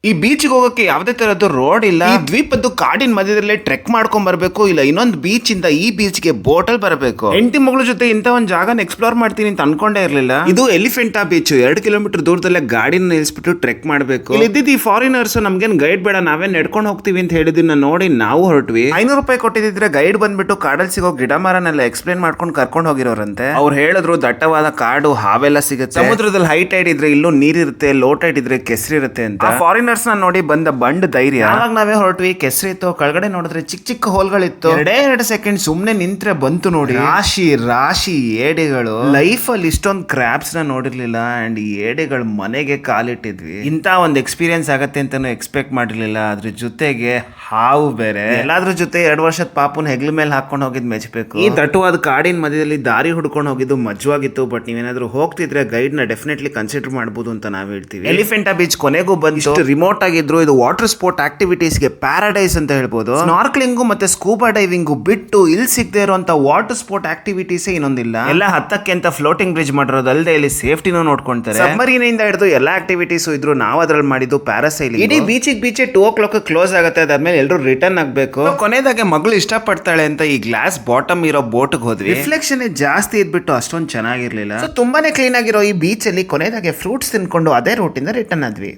ಈ ಬೀಚ್ ಹೋಗಕ್ಕೆ ಯಾವ್ದೇ ತರದ್ದು ರೋಡ್ ಇಲ್ಲ. ಈ ದ್ವೀಪದ್ದು ಕಾಡಿನ ಮಧ್ಯದಲ್ಲೇ ಟ್ರೆಕ್ ಮಾಡ್ಕೊಂಡ್ ಬರ್ಬೇಕು, ಇಲ್ಲ ಇನ್ನೊಂದು ಬೀಚ್ ಇಂದ ಈ ಬೀಚ್ ಗೆ ಬೋಟಲ್ ಬರಬೇಕು. ಹೆಂಡತಿ ಮಗಳ ಜೊತೆ ಇಂತ ಒಂದ್ ಜಾಗನ ಎಕ್ಸ್ಪ್ಲೋರ್ ಮಾಡ್ತೀನಿ ಅಂತ ಅನ್ಕೊಂಡೇ ಇರ್ಲಿಲ್ಲ. ಇದು ಎಲಿಫೆಂಟಾ ಬೀಚ್. 2 ಕಿಲೋಮೀಟರ್ ದೂರದಲ್ಲೇ ಗಾಡಿನ ನಿಲ್ಸ್ಬಿಟ್ಟು ಟ್ರೆಕ್ ಮಾಡ್ಬೇಕು. ಇಲ್ಲಿ ಇದ್ದಿದ್ದು ಈ ಫಾರಿನರ್ಸ್ ನಮ್ಗೇನ್ ಗೈಡ್ ಬೇಡ, ನಾವೇ ನಡ್ಕೊಂಡು ಹೋಗ್ತೀವಿ ಅಂತ ಹೇಳಿದನ್ನ ನೋಡಿ ನಾವು ಹೊರಟ್ವಿ. 500 ರೂಪಾಯಿ ಕೊಟ್ಟಿದ್ರೆ ಗೈಡ್ ಬಂದ್ಬಿಟ್ಟು ಕಾಡಲ್ಲಿ ಸಿಗೋ ಗಿಡ ಮರನೆಲ್ಲ ಎಕ್ಸ್ಪ್ಲೇನ್ ಮಾಡ್ಕೊಂಡು ಕರ್ಕೊಂಡು ಹೋಗಿರೋರಂತೆ. ಅವ್ರು ಹೇಳಿದ್ರು ದಟ್ಟವಾದ ಕಾಡು, ಹಾವೆಲ್ಲ ಸಿಗುತ್ತೆ, ಸಮುದ್ರದಲ್ಲಿ ಹೈ ಟೈಡ್ ಇದ್ರೆ ಇಲ್ಲೂ ನೀರಿರುತ್ತೆ, ಲೋ ಟೈಡ್ ಇದ್ರೆ ಕೆಸರಿರುತ್ತೆ ಅಂತ. ಫಾರಿನರ್ಸ್ ನ ನೋಡಿ ಬಂದ ಬಂಡ್ ಧೈರ್ಯ. ಅವಾಗ ನಾವೇ ಹೊರಟ್ವಿ. ಕೆಸರಿ ಇತ್ತು, ಕೆಳಗಡೆ ನೋಡಿದ್ರೆ ಚಿಕ್ಕ ಚಿಕ್ಕ ಹೋಲ್ಗಳಿತ್ತು. 2 ಸೆಕೆಂಡ್ ಸುಮ್ನೆ ನಿಂತ್ರೆ ಬಂತು ನೋಡಿ ರಾಶಿ ರಾಶಿ ಏಡಿಗಳು. ಲೈಫ್ ಅಲ್ಲಿ ಇಷ್ಟೊಂದು ಕ್ರಾಬ್ಸ್ ನ ನೋಡಿರ್ಲಿಲ್ಲ. ಅಂಡ್ ಈ ಏಡಿಗಳು ಮನೆಗೆ ಕಾಲಿಟ್ಟಿದ್ವಿ. ಇಂತ ಒಂದು ಎಕ್ಸ್ಪೀರಿಯನ್ಸ್ ಆಗತ್ತೆ ಅಂತಾನು ಎಕ್ಸ್ಪೆಕ್ಟ್ ಮಾಡಿರ್ಲಿಲ್ಲ. ಅದ್ರ ಜೊತೆಗೆ ಹಾವು ಬೇರೆ. ಎಲ್ಲಾದ್ರ ಜೊತೆ 2 ವರ್ಷದ ಪಾಪುನ ಹೆಗ್ಲ ಮೇಲೆ ಹಾಕೊಂಡು ಹೋಗಿದ್ ಮೆಚ್ಚಬೇಕು. ಈ ದಟ್ಟವಾದ ಕಾಡಿನ ಮಧ್ಯದಲ್ಲಿ ದಾರಿ ಹುಡ್ಕೊಂಡು ಹೋಗಿದ್ದು ಮಜವಾಗಿತ್ತು. ಬಟ್ ನೀವೇನಾದ್ರೂ ಹೋಗ್ತಿದ್ರೆ ಗೈಡ್ ನ ಡೆಫಿನೆಟ್ಲಿ ಕನ್ಸಿಡರ್ ಮಾಡಬಹುದು ಅಂತ ನಾವ್ ಹೇಳ್ತೀವಿ. ಎಲಿಫೆಂಟಾ ಬೀಚ್ ಕೊನೆಗೂ ಬಂತು. ರಿಮೋಟ್ ಆಗಿದ್ರು. ಇದು ವಾಟರ್ ಸ್ಪೋರ್ಟ್ ಆಕ್ಟಿವಿಟೀಸ್ ಗೆ ಪ್ಯಾರಡೈಸ್ ಅಂತ ಹೇಳ್ಬೋದು. ಸ್ನಾರ್ಕ್ಲಿಂಗು ಮತ್ತೆ ಸ್ಕೂಬಾ ಡೈವಿಂಗು ಬಿಟ್ಟು ಇಲ್ಲಿ ಸಿಗದೆ ಇರುವಂತ ವಾಟರ್ ಸ್ಪೋರ್ಟ್ ಆಕ್ಟಿವಿಟೀಸ್ ಇನ್ನೊಂದಿಲ್ಲ. ಎಲ್ಲ ಹತ್ತಕ್ಕೆ ಅಂತ ಫ್ಲೋಟಿಂಗ್ ಬ್ರಿಡ್ಜ್ ಮಾಡಿರೋದಲ್ಲದೆ ಇಲ್ಲಿ ಸೇಫ್ಟಿನೂ ನೋಡ್ಕೊಂತಾರೆ. ಸಬ್ಮರೀನ್ ಇಂದ ಹಿಡಿದು ಎಲ್ಲಾ ಆಕ್ಟಿವಿಟೀಸ್ ಇದ್ರು. ನಾವು ಅದ್ರಲ್ಲಿ ಮಾಡಿದ್ದು ಪ್ಯಾರಾಸೈಲಿಂಗ್. ಇಡೀ ಬೀಚ್ 2 o'clock ಕ್ಲೋಸ್ ಆಗುತ್ತೆ. ಅದಾದ್ಮೇಲೆ ಎಲ್ಲರೂ ರಿಟರ್ನ್ ಆಗ್ಬೇಕು. ಕೊನೆದಾಗೆ ಮಗಳು ಇಷ್ಟಪಡ್ತಾಳೆ ಅಂತ ಈ ಗ್ಲಾಸ್ ಬಾಟಮ್ ಇರೋ ಬೋಟ್ ಹೋದ್ವಿ. ರಿಫ್ಲೆಕ್ಷನ್ ಜಾಸ್ತಿ ಇದ್ಬಿಟ್ಟು ಅಷ್ಟೊಂದು ಚೆನ್ನಾಗಿರ್ಲಿಲ್ಲ. ತುಂಬಾನೇ ಕ್ಲೀನ್ ಆಗಿರೋ ಈ ಬೀಚ್ ಅಲ್ಲಿ ಕೊನೆದಾಗೆ ಫ್ರೂಟ್ಸ್ ತಿನ್ಕೊಂಡು ಅದೇ ರೂಟ್ ಇಂದ ರಿಟರ್ನ್ ಆದ್ವಿ.